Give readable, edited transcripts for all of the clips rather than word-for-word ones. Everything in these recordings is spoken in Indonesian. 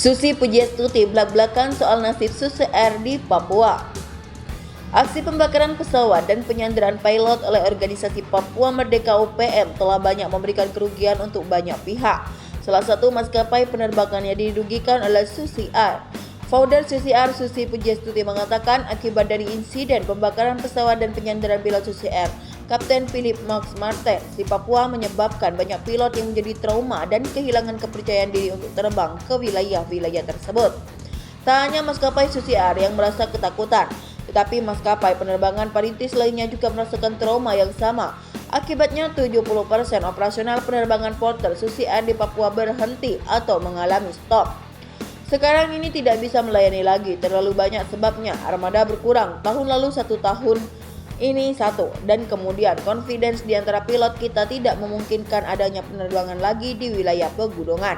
Susi Pujiastuti belak-belakan soal nasib Susi Air di Papua. Aksi pembakaran pesawat dan penyanderaan pilot oleh organisasi Papua Merdeka UPM telah banyak memberikan kerugian untuk banyak pihak. Salah satu maskapai penerbangannya dirugikan oleh Susi Air. Founder Susi Air, Susi Pujiastuti, mengatakan akibat dari insiden pembakaran pesawat dan penyanderaan pilot Susi Air, Kapten Philip Max Martin di Papua menyebabkan banyak pilot yang menjadi trauma dan kehilangan kepercayaan diri untuk terbang ke wilayah-wilayah tersebut. Tak hanya maskapai Susi Air yang merasa ketakutan, tetapi maskapai penerbangan perintis lainnya juga merasakan trauma yang sama. Akibatnya 70% operasional penerbangan porter Susi Air di Papua berhenti atau mengalami stop. Sekarang ini tidak bisa melayani lagi, terlalu banyak sebabnya. Armada berkurang, tahun lalu 1 tahun ini 1, dan kemudian confidence di antara pilot kita tidak memungkinkan adanya penerbangan lagi di wilayah pegunungan.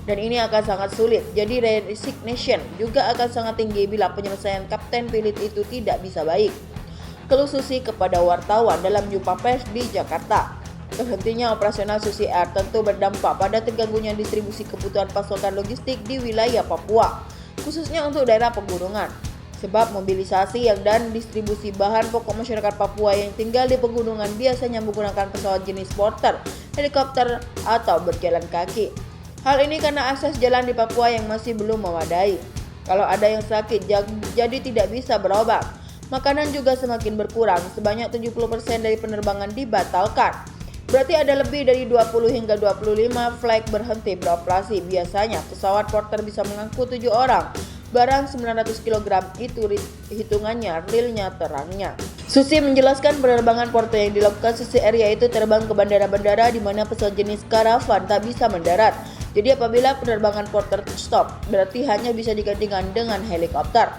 Dan ini akan sangat sulit, jadi resignation juga akan sangat tinggi bila penyelesaian Kapten Philip itu tidak bisa baik. Keluh Susi kepada wartawan dalam jumpa pers di Jakarta. Terhentinya operasional Susi Air tentu berdampak pada terganggunya distribusi kebutuhan pasokan logistik di wilayah Papua, khususnya untuk daerah pegunungan. Sebab mobilisasi dan distribusi bahan pokok masyarakat Papua yang tinggal di pegunungan biasanya menggunakan pesawat jenis porter, helikopter, atau berjalan kaki. Hal ini karena akses jalan di Papua yang masih belum memadai. Kalau ada yang sakit jadi tidak bisa berobat. Makanan juga semakin berkurang, sebanyak 70% dari penerbangan dibatalkan. Berarti ada lebih dari 20 hingga 25 flight berhenti beroperasi. Biasanya pesawat porter bisa mengangkut 7 orang. Barang 900 kg itu hitungannya realnya terangnya. Susi menjelaskan penerbangan porter yang dilakukan Susi Air yaitu terbang ke bandara-bandara di mana pesawat jenis Caravan tak bisa mendarat. Jadi apabila penerbangan porter stop, berarti hanya bisa digantikan dengan helikopter.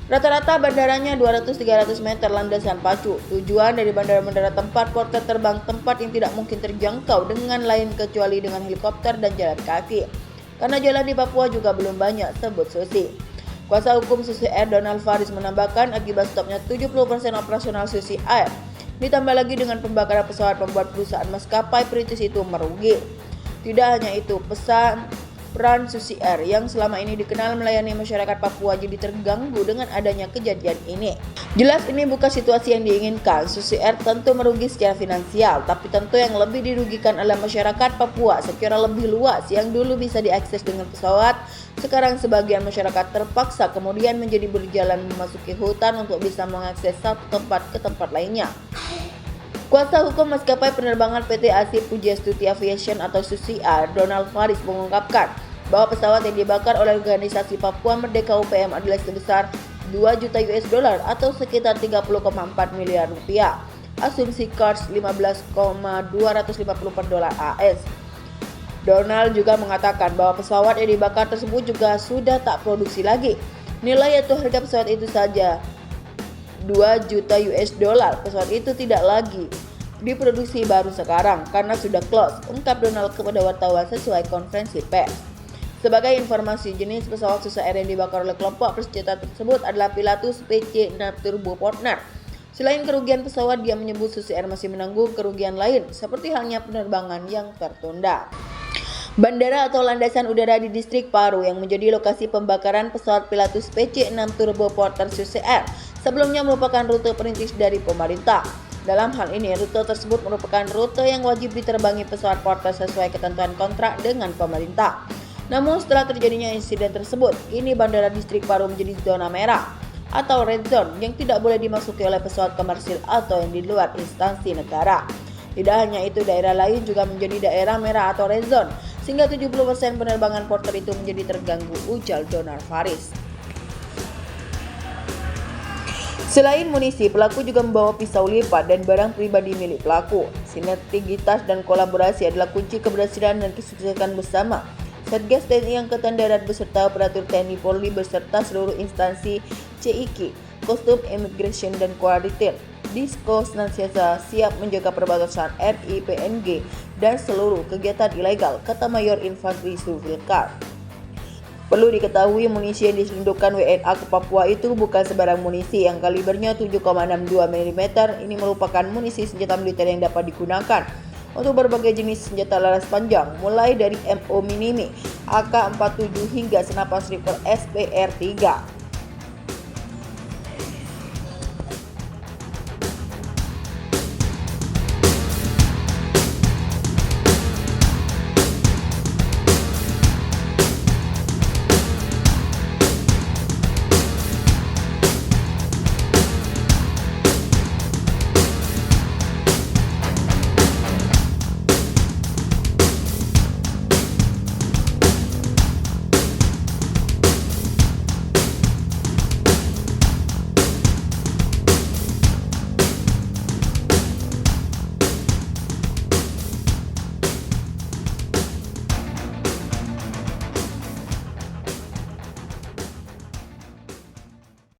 Rata-rata bandaranya 200-300 meter landasan pacu. Tujuan dari bandara-bandara tempat porter terbang tempat yang tidak mungkin terjangkau dengan lain kecuali dengan helikopter dan jalan kaki. Karena jalan di Papua juga belum banyak, sebut Susi. Kuasa hukum Susi Air Donald Faris menambahkan akibat stopnya 70% operasional Susi Air, ditambah lagi dengan pembakaran pesawat membuat perusahaan maskapai perintis itu merugi. Tidak hanya itu, peran Susi Air yang selama ini dikenal melayani masyarakat Papua jadi terganggu dengan adanya kejadian ini. Jelas ini bukan situasi yang diinginkan. Susi Air tentu merugi secara finansial, tapi tentu yang lebih dirugikan adalah masyarakat Papua secara lebih luas yang dulu bisa diakses dengan pesawat. Sekarang sebagian masyarakat terpaksa kemudian menjadi berjalan memasuki hutan untuk bisa mengakses satu tempat ke tempat lainnya. Kuasa hukum maskapai penerbangan PT Asih Pujiastuti Aviation atau Susi Air, Donald Faris, mengungkapkan bahwa pesawat yang dibakar oleh organisasi Papua Merdeka UPM adalah sebesar 2 juta US dollar atau sekitar 30,4 miliar rupiah. Asumsi kurs 15,250 per dolar AS. Donald juga mengatakan bahwa pesawat yang dibakar tersebut juga sudah tak produksi lagi. Nilai atau harga pesawat itu saja 2 juta US dollar. Pesawat itu tidak lagi diproduksi baru sekarang karena sudah close, ungkap Donald kepada wartawan sesuai konferensi pers. Sebagai informasi, jenis pesawat Susi Air yang dibakar oleh kelompok bersenjata tersebut adalah Pilatus PC-6 Turbo Porter. Selain kerugian pesawat, dia menyebut Susi Air masih menanggung kerugian lain seperti halnya penerbangan yang tertunda. Bandara atau landasan udara di distrik Paru yang menjadi lokasi pembakaran pesawat Pilatus PC-6 Turbo Porter Susi Air sebelumnya merupakan rute perintis dari pemerintah. Dalam hal ini, rute tersebut merupakan rute yang wajib diterbangi pesawat porter sesuai ketentuan kontrak dengan pemerintah. Namun setelah terjadinya insiden tersebut, kini bandara distrik Paru menjadi zona merah atau red zone yang tidak boleh dimasuki oleh pesawat komersil atau yang di luar instansi negara. Tidak hanya itu, daerah lain juga menjadi daerah merah atau red zone, sehingga 70% penerbangan porter itu menjadi terganggu, ujar Donald Faris. Selain munisi, pelaku juga membawa pisau lipat dan barang pribadi milik pelaku. Sinergitas dan kolaborasi adalah kunci keberhasilan dan kesuksesan bersama. Satgas TNI Angkatan Darat beserta operator TNI Polri beserta seluruh instansi CIK, Kostum Immigration dan Kualitas, Disko senantiasa siap menjaga perbatasan RI, PNG, dan seluruh kegiatan ilegal, kata Mayor Infanteri Sulfikar. Perlu diketahui munisi yang diselundupkan WNA ke Papua itu bukan sembarang munisi yang kalibernya 7,62 mm. Ini merupakan munisi senjata militer yang dapat digunakan untuk berbagai jenis senjata laras panjang, mulai dari MO Minimi AK-47 hingga senapan sniper SPR-3.